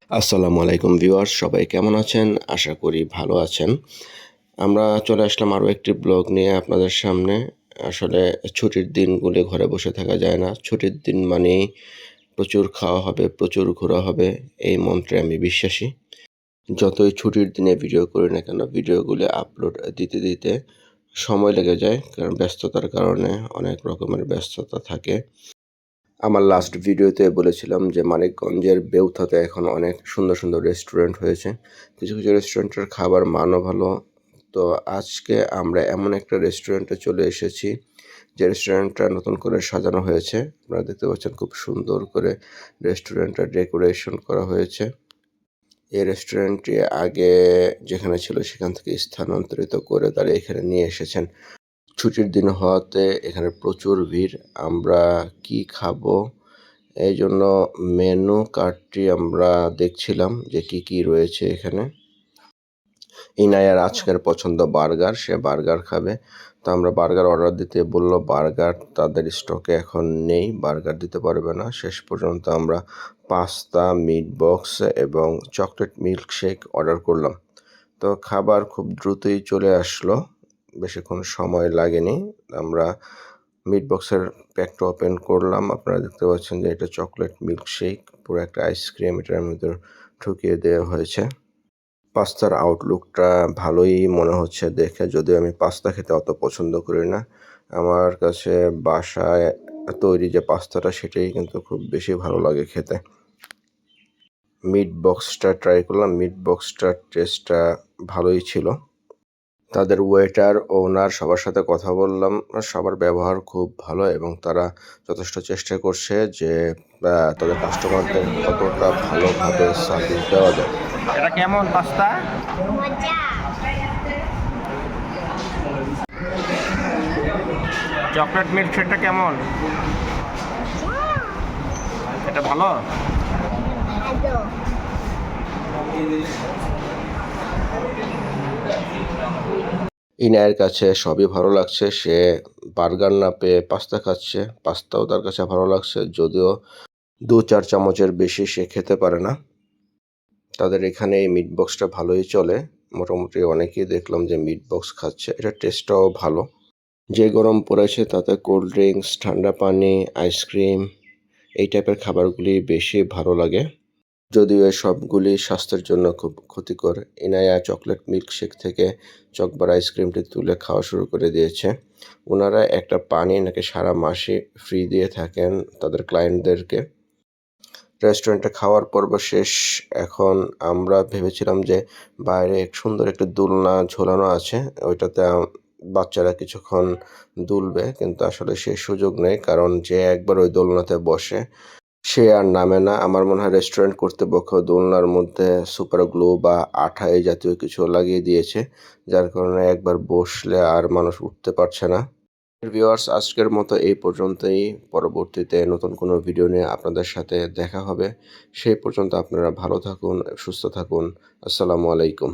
আসসালামু আলাইকুম ভিউয়ার্স, সবাই কেমন আছেন? আশা করি ভালো আছেন। আমরা চলে আসলাম আরও একটি ব্লগ নিয়ে আপনাদের সামনে। আসলে ছুটির দিনগুলি ঘরে বসে থাকা যায় না। ছুটির দিন মানেই প্রচুর খাওয়া হবে, প্রচুর ঘোরা হবে, এই মন্ত্রে আমি বিশ্বাসী। যতই ছুটির দিনে ভিডিও করি না কেন, ভিডিওগুলি আপলোড দিতে দিতে সময় লেগে যায়, কারণ ব্যস্ততার কারণে অনেক রকমের ব্যস্ততা থাকে। আমার লাস্ট ভিডিওতে বলেছিলাম যে মানিকগঞ্জের বেউথাতে এখন অনেক সুন্দর সুন্দর রেস্টুরেন্ট হয়েছে। কিছু কিছু রেস্টুরেন্টের খাবার মানও ভালো। তো আজকে আমরা এমন একটা রেস্টুরেন্টে চলে এসেছি, যে রেস্টুরেন্টটা নতুন করে সাজানো হয়েছে। আপনারা দেখতে পাচ্ছেন খুব সুন্দর করে রেস্টুরেন্টটা ডেকোরেশন করা হয়েছে। এই রেস্টুরেন্টটি আগে যেখানে ছিল সেখান থেকে স্থানান্তরিত করে তারা এখানে নিয়ে এসেছেন। ছুটির দিন হওয়াতে এখানে প্রচুর ভিড়। আমরা কি খাবো এই জন্য মেনু কার্ডটি আমরা দেখছিলাম যে কি রয়েছে এখানে। ইনায়ার আজকের পছন্দ বার্গার, সে বার্গার খাবে। তো আমরা বার্গার অর্ডার দিতে বলল, বার্গার তাদের স্টকে এখন নেই, বার্গার দিতে পারবে না। শেষ পর্যন্ত আমরা পাস্তা, মিট বক্স এবং চকলেট মিল্কশেক অর্ডার করলাম। তো খাবার খুব দ্রুতই চলে আসলো, বেশিক্ষণ সময় লাগেনি। আমরা মিট বক্সের প্যাকটা ওপেন করলাম। আপনারা দেখতে পাচ্ছেন যে এটা চকলেট মিল্কশেক, পুরো একটা আইসক্রিম এটার মধ্যে ঢুকিয়ে দেওয়া হয়েছে। পাস্তার আউটলুকটা ভালোই মনে হচ্ছে দেখে, যদিও আমি পাস্তা খেতে অত পছন্দ করি না। আমার কাছে বাসায় তৈরি যে পাস্তাটা সেটাই কিন্তু খুব বেশি ভালো লাগে খেতে। মিট বক্সটা ট্রাই করলাম, মিট বক্সটার টেস্টটা ভালোই ছিল। তাদের ওয়েটার, ওনার সবার সাথে কথা বললাম, সবার ব্যবহার খুব ভালো এবং তারা যথেষ্ট চেষ্টা করছে যে তাদের কাস্টমারদের কতটা ভালোভাবে সার্ভিস দেওয়া যায়। এটা কেমন পাস্তা? চকলেট মিল্কশেকটা কেমন? এটা ভালো? ইনায়ের কাছে সবই ভালো লাগছে। সে বার্গার না পেয়ে পাস্তা খাচ্ছে, পাস্তাও তার কাছে ভালো লাগছে, যদিও 2-4 চামচের বেশি সে খেতে পারে না। তাদের এখানে এই মিট বক্সটা ভালোই চলে, মোটামুটি অনেকেই দেখলাম যে মিট বক্স খাচ্ছে। এটা টেস্টটাও ভালো। যে গরম পড়েছে তাতে কোল্ড ড্রিঙ্কস, ঠান্ডা পানি, আইসক্রিম এই টাইপের খাবারগুলি বেশি ভালো লাগে, যদিও এই সবগুলি স্বাস্থ্যের জন্য খুব ক্ষতিকর। ইনায়া চকলেট মিল্কশেক থেকে চকবার আইসক্রিমটি তুলে খাওয়া শুরু করে দিয়েছে। ওনারা একটা পানি নাকি সারা মাসে ফ্রি দিয়ে থাকেন তাদের ক্লায়েন্টদেরকে। রেস্টুরেন্টে খাওয়ার পর্ব শেষ। এখন আমরা ভেবেছিলাম যে বাইরে সুন্দর একটা দোলনা ঝোলানো আছে, ওইটাতে বাচ্চারা কিছুক্ষণ দুলবে, কিন্তু আসলে সেই সুযোগ নেই, কারণ যে একবার ওই দোলনাতে বসে সে আর নামে না। আমার মনে হয় রেস্টুরেন্ট কর্তৃপক্ষ দোলনার মধ্যে সুপার গ্লু বা আঠা এই জাতীয় কিছু লাগিয়ে দিয়েছে, যার কারণে একবার বসলে আর মানুষ উঠতে পারছে না। ভিউয়ার্স, আজকের মতো এই পর্যন্তই। পরবর্তীতে নতুন কোনো ভিডিও নিয়ে আপনাদের সাথে দেখা হবে। সেই পর্যন্ত আপনারা ভালো থাকুন, সুস্থ থাকুন। আসসালামু আলাইকুম।